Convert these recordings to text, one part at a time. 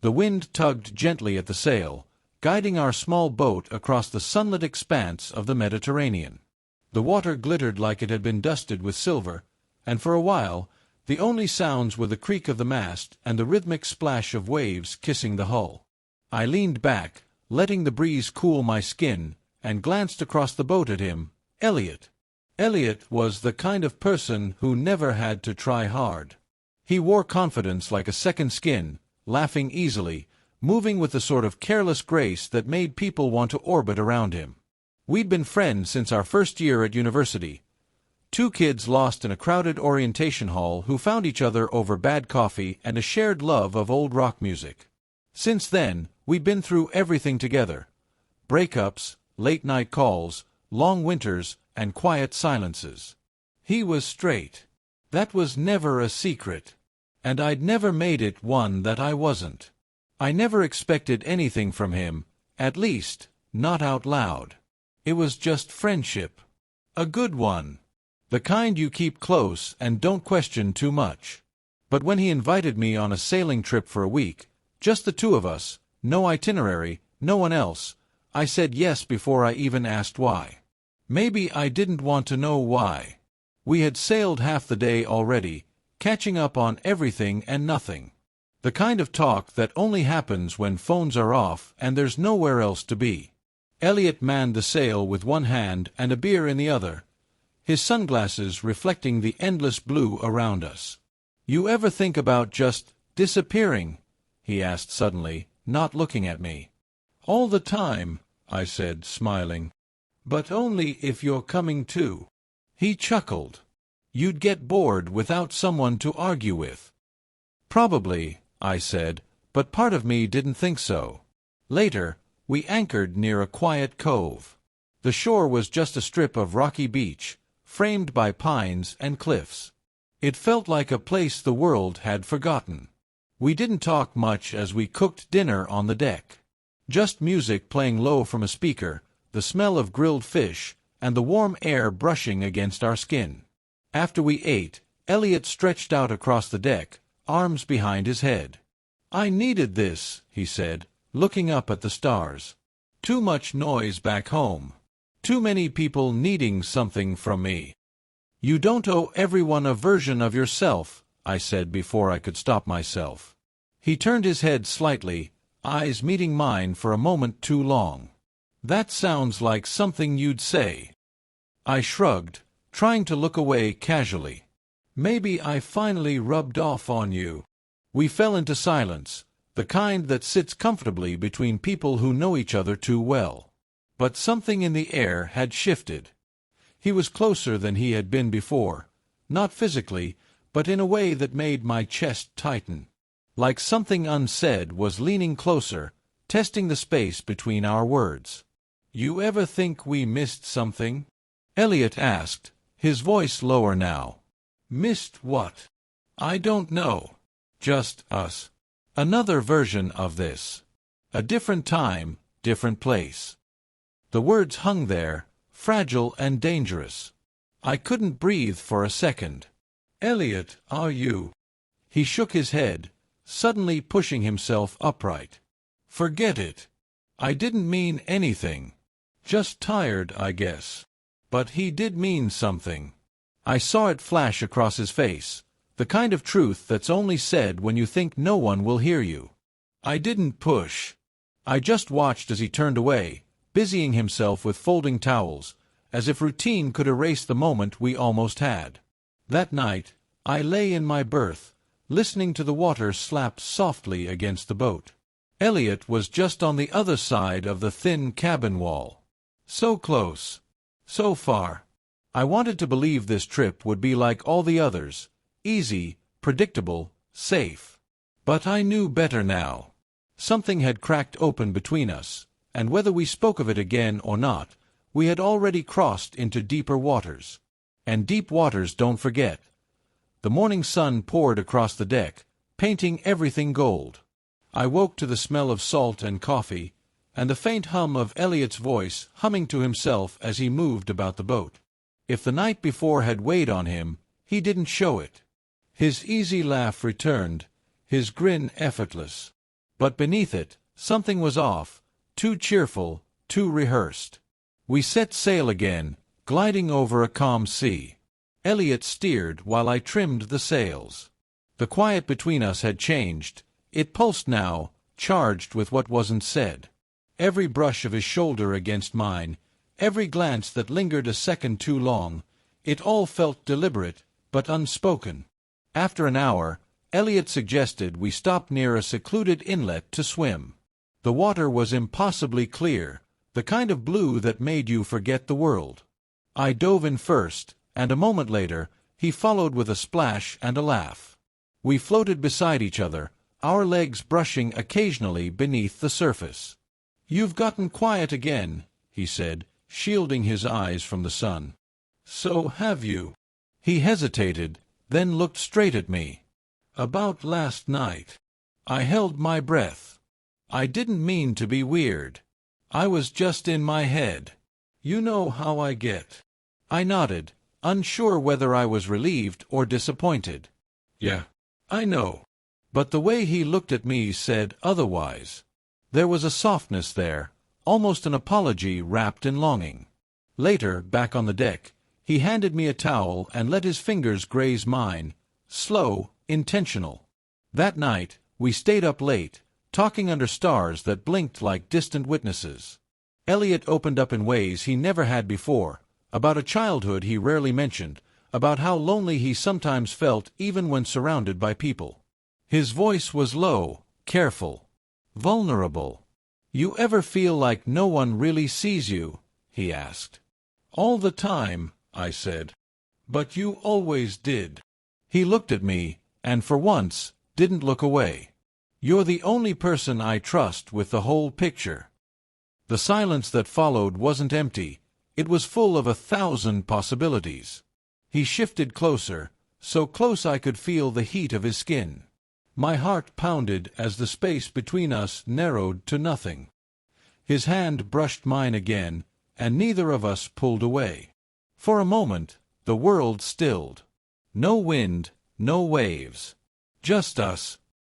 The wind tugged gently at the sail, guiding our small boat across the sunlit expanse of the Mediterranean. The water glittered like it had been dusted with silver, and for a while the only sounds were the creak of the mast and the rhythmic splash of waves kissing the hull. I leaned back, letting the breeze cool my skin, and glanced across the boat at him, Elliot. Elliot was the kind of person who never had to try hard. He wore confidence like a second skin, laughing easily, moving with the sort of careless grace that made people want to orbit around him. We'd been friends since our first year at university. Two kids lost in a crowded orientation hall who found each other over bad coffee and a shared love of old rock music. Since then, we'd been through everything together. Breakups, late-night calls, long winters, and quiet silences. He was straight. That was never a secret. And I'd never made it one that I wasn't. I never expected anything from him, at least, not out loud. It was just friendship. A good one. The kind you keep close and don't question too much. But when he invited me on a sailing trip for a week, just the two of us, no itinerary, no one else, I said yes before I even asked why. Maybe I didn't want to know why. We had sailed half the day already, catching up on everything and nothing. The kind of talk that only happens when phones are off and there's nowhere else to be. Elliot manned the sail with one hand and a beer in the other, his sunglasses reflecting the endless blue around us. "You ever think about just disappearing?" he asked suddenly, not looking at me. "All the time," I said, smiling. "But only if you're coming too." He chuckled. "You'd get bored without someone to argue with." "Probably," I said, but part of me didn't think so. Later, we anchored near a quiet cove. The shore was just a strip of rocky beach, framed by pines and cliffs. It felt like a place the world had forgotten. We didn't talk much as we cooked dinner on the deck. Just music playing low from a speaker, the smell of grilled fish, and the warm air brushing against our skin. After we ate, Elliot stretched out across the deck, arms behind his head. "I needed this," he said, looking up at the stars. "Too much noise back home. Too many people needing something from me." "You don't owe everyone a version of yourself," I said before I could stop myself. He turned his head slightly, eyes meeting mine for a moment too long. "That sounds like something you'd say." I shrugged, trying to look away casually. "Maybe I finally rubbed off on you." We fell into silence, the kind that sits comfortably between people who know each other too well. But something in the air had shifted. He was closer than he had been before, not physically, but in a way that made my chest tighten. Like something unsaid was leaning closer, testing the space between our words. "You ever think we missed something?" Elliot asked, his voice lower now. "Missed what?" "I don't know. Just us. Another version of this. A different time, different place." The words hung there, fragile and dangerous. I couldn't breathe for a second. "Elliot, are you?" He shook his head, suddenly pushing himself upright. "Forget it. I didn't mean anything. Just tired, I guess." But he did mean something. I saw it flash across his face, the kind of truth that's only said when you think no one will hear you. I didn't push. I just watched as he turned away, busying himself with folding towels, as if routine could erase the moment we almost had. That night, I lay in my berth, listening to the water slap softly against the boat. Elliot was just on the other side of the thin cabin wall. So close. So far. I wanted to believe this trip would be like all the others, easy, predictable, safe. But I knew better now. Something had cracked open between us, and whether we spoke of it again or not, we had already crossed into deeper waters. And deep waters don't forget. The morning sun poured across the deck, painting everything gold. I woke to the smell of salt and coffee, and the faint hum of Elliot's voice humming to himself as he moved about the boat. If the night before had weighed on him, he didn't show it. His easy laugh returned, his grin effortless. But beneath it, something was off, too cheerful, too rehearsed. We set sail again, gliding over a calm sea. Elliot steered while I trimmed the sails. The quiet between us had changed. It pulsed now, charged with what wasn't said. Every brush of his shoulder against mine, every glance that lingered a second too long, it all felt deliberate, but unspoken. After an hour, Elliot suggested we stop near a secluded inlet to swim. The water was impossibly clear, the kind of blue that made you forget the world. I dove in first, and a moment later, he followed with a splash and a laugh. We floated beside each other, our legs brushing occasionally beneath the surface. "You've gotten quiet again," he said, shielding his eyes from the sun. "So have you." He hesitated, then looked straight at me. "About last night." I held my breath. I didn't mean to be weird. I was just in my head. "You know how I get." I nodded, unsure whether I was relieved or disappointed. "Yeah, I know." But the way he looked at me said otherwise. There was a softness there, almost an apology wrapped in longing. Later, back on the deck, he handed me a towel and let his fingers graze mine, slow, intentional. That night, we stayed up late, talking under stars that blinked like distant witnesses. Elliot opened up in ways he never had before, about a childhood he rarely mentioned, about how lonely he sometimes felt even when surrounded by people. His voice was low, careful, vulnerable. "You ever feel like no one really sees you?" he asked. "All the time," I said. "But you always did." He looked at me, and for once, didn't look away. "You're the only person I trust with the whole picture." The silence that followed wasn't empty. It was full of 1,000 possibilities. He shifted closer, so close I could feel the heat of his skin. My heart pounded as the space between us narrowed to nothing. His hand brushed mine again, and neither of us pulled away. For a moment, the world stilled. No wind, no waves. Just us.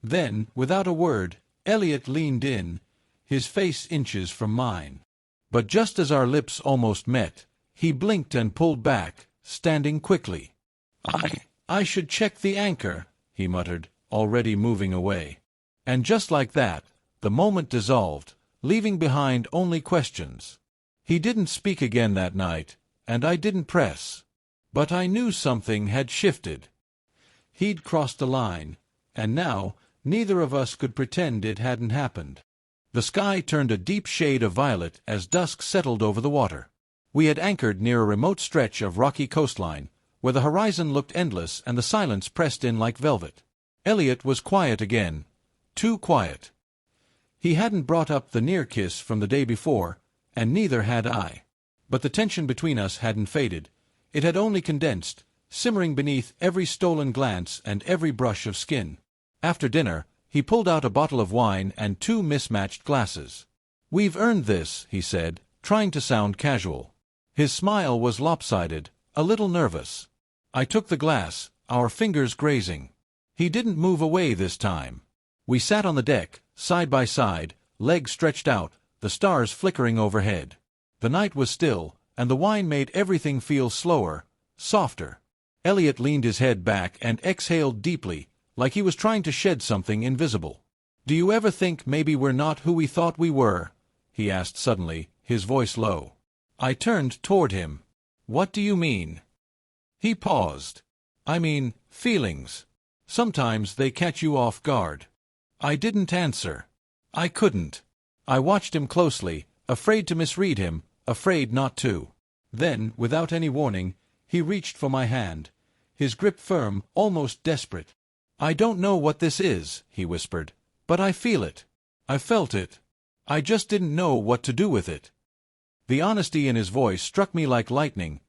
Then, without a word, Elliot leaned in, his face inches from mine. But just as our lips almost met, he blinked and pulled back, standing quickly. I should check the anchor," he muttered, already moving away. And just like that, the moment dissolved, leaving behind only questions. He didn't speak again that night, and I didn't press. But I knew something had shifted. He'd crossed a line, and now neither of us could pretend it hadn't happened. The sky turned a deep shade of violet as dusk settled over the water. We had anchored near a remote stretch of rocky coastline, where the horizon looked endless and the silence pressed in like velvet. Elliot was quiet again, too quiet. He hadn't brought up the near kiss from the day before, and neither had I. But the tension between us hadn't faded. It had only condensed, simmering beneath every stolen glance and every brush of skin. After dinner, he pulled out a bottle of wine and 2 mismatched glasses. "We've earned this," he said, trying to sound casual. His smile was lopsided, a little nervous. I took the glass, our fingers grazing. He didn't move away this time. We sat on the deck, side by side, legs stretched out, the stars flickering overhead. The night was still, and the wine made everything feel slower, softer. Elliot leaned his head back and exhaled deeply, like he was trying to shed something invisible. "Do you ever think maybe we're not who we thought we were?" he asked suddenly, his voice low. I turned toward him. "What do you mean?" He paused. "I mean, feelings. Sometimes they catch you off guard." I didn't answer. I couldn't. I watched him closely, afraid to misread him, afraid not to. Then, without any warning, he reached for my hand, his grip firm, almost desperate. "I don't know what this is," he whispered, "but I feel it. I felt it. I just didn't know what to do with it." The honesty in his voice struck me like lightning,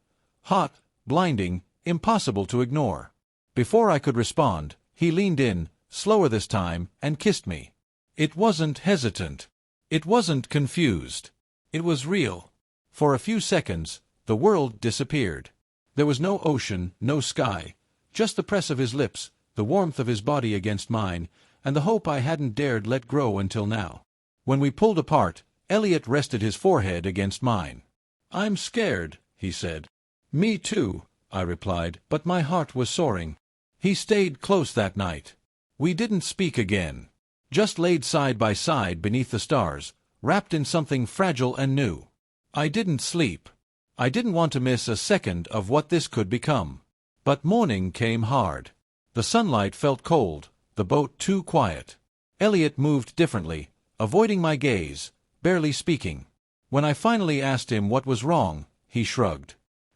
hot, blinding, impossible to ignore. Before I could respond, he leaned in, slower this time, and kissed me. It wasn't hesitant. It wasn't confused. It was real. For a few seconds, the world disappeared. There was no ocean, no sky, just the press of his lips, the warmth of his body against mine, and the hope I hadn't dared let grow until now. When we pulled apart, Elliot rested his forehead against mine. "I'm scared," he said. "Me too," I replied, but my heart was soaring. He stayed close that night. We didn't speak again. Just laid side by side beneath the stars, wrapped in something fragile and new. I didn't sleep. I didn't want to miss a second of what this could become. But morning came hard. The sunlight felt cold, the boat too quiet. Elliot moved differently, avoiding my gaze, barely speaking. When I finally asked him what was wrong, he shrugged.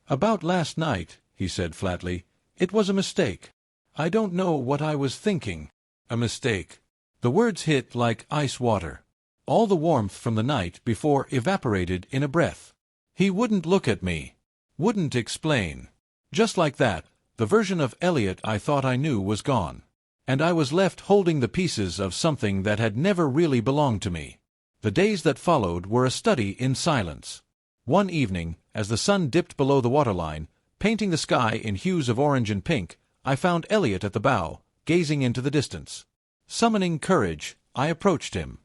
"About last night," he said flatly, "it was a mistake. I don't know what I was thinking." A mistake. The words hit like ice water. All the warmth from the night before evaporated in a breath. He wouldn't look at me. Wouldn't explain. Just like that, the version of Elliot I thought I knew was gone. And I was left holding the pieces of something that had never really belonged to me. The days that followed were a study in silence. One evening, as the sun dipped below the waterline, painting the sky in hues of orange and pink, I found Elliot at the bow, gazing into the distance. Summoning courage, I approached him.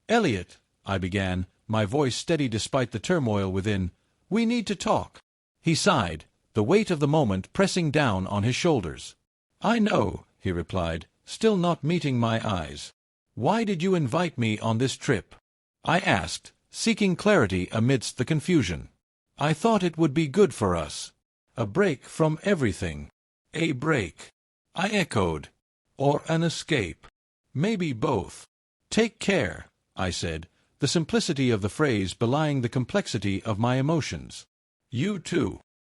"Elliot," I began, my voice steady despite the turmoil within, "we need to talk." He sighed, the weight of the moment pressing down on his shoulders. "I know," he replied, still not meeting my eyes. "Why did you invite me on this trip?" I asked, seeking clarity amidst the confusion. "I thought it would be good for us. A break from everything." "A break," I echoed. "Or an escape." "Maybe both." "Take care," I said, the simplicity of the phrase belying the complexity of my emotions. "You too."